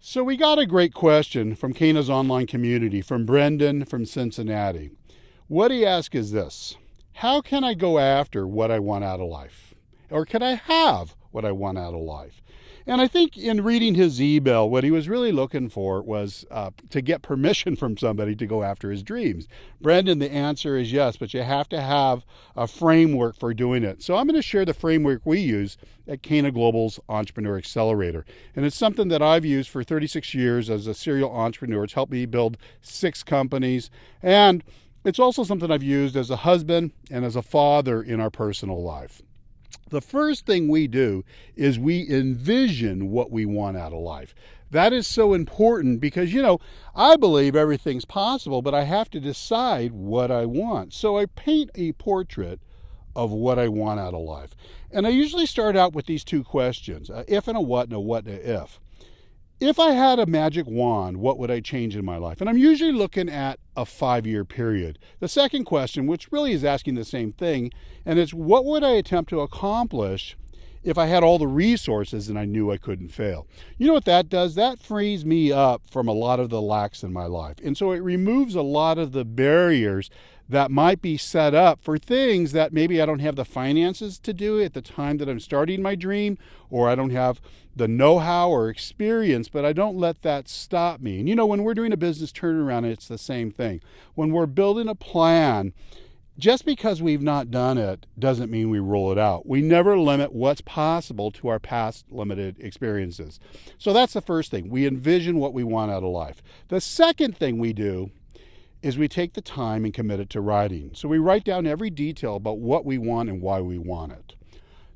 So we got a great question from Cana's online community, from Brendon from Cincinnati. What he asked is this: how can I go after what I want out of life? Or can I have what I want out of life? And I think in reading his email, what he was really looking for was to get permission from somebody to go after his dreams. Brendon, the answer is yes, but you have to have a framework for doing it. So I'm going to share the framework we use at CanaGlobal's Entrepreneur Accelerator. And it's something that I've used for 36 years as a serial entrepreneur. It's helped me build 6 companies. And it's also something I've used as a husband and as a father in our personal life. The first thing we do is we envision what we want out of life. That is so important because, I believe everything's possible, but I have to decide what I want. So I paint a portrait of what I want out of life. And I usually start out with these 2 questions, a if and a what and a if. If I had a magic wand, what would I change in my life? And I'm usually looking at a 5-year period. The second question, which really is asking the same thing, and it's what would I attempt to accomplish if I had all the resources and I knew I couldn't fail? You know what that does? That frees me up from a lot of the lacks in my life. And so it removes a lot of the barriers that might be set up for things that maybe I don't have the finances to do at the time that I'm starting my dream, or I don't have the know-how or experience, but I don't let that stop me. And when we're doing a business turnaround, it's the same thing. When we're building a plan, just because we've not done it doesn't mean we rule it out. We never limit what's possible to our past limited experiences. So that's the first thing. We envision what we want out of life. The second thing we do is we take the time and commit it to writing. So we write down every detail about what we want and why we want it.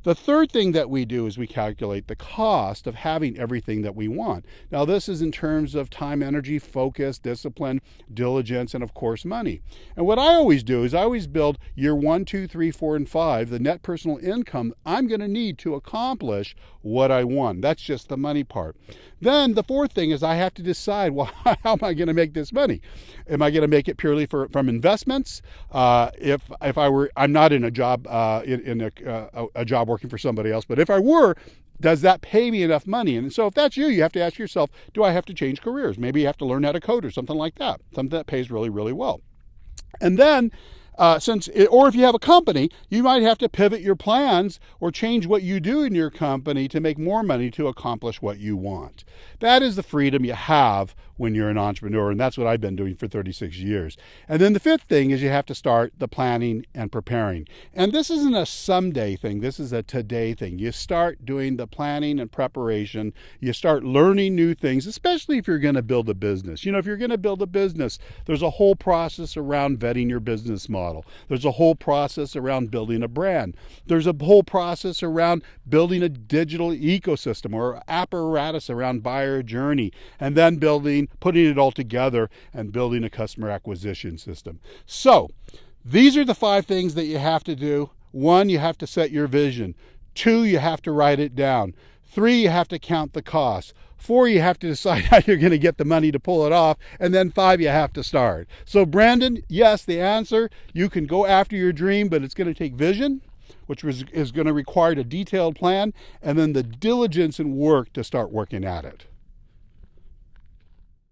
The third thing that we do is we calculate the cost of having everything that we want. Now, this is in terms of time, energy, focus, discipline, diligence, and of course, money. And what I always do is I always build year 1, 2, 3, 4, and 5, the net personal income I'm going to need to accomplish what I want. That's just the money part. Then the fourth thing is I have to decide, well, how am I going to make this money? Am I going to make it purely from investments? I'm not in a job a job working for somebody else, but if I were, does that pay me enough money? And so if that's you have to ask yourself, do I have to change careers? Maybe you have to learn how to code or something like that, something that pays really, really well. And then or if you have a company, you might have to pivot your plans or change what you do in your company to make more money to accomplish what you want. That is the freedom you have when you're an entrepreneur, and that's what I've been doing for 36 years. And then the fifth thing is you have to start the planning and preparing. And this isn't a someday thing, this is a today thing. You start doing the planning and preparation, you start learning new things, especially if you're going to build a business. If you're going to build a business, there's a whole process around vetting your business model. There's a whole process around building a brand. There's a whole process around building a digital ecosystem or apparatus around buyer journey, and then putting it all together and building a customer acquisition system. So these are the 5 things that you have to do. 1, you have to set your vision. 2, you have to write it down. 3, you have to count the costs. 4, you have to decide how you're going to get the money to pull it off. And then 5, you have to start. So Brendon, yes, the answer, you can go after your dream, but it's going to take vision, which is going to require a detailed plan, and then the diligence and work to start working at it.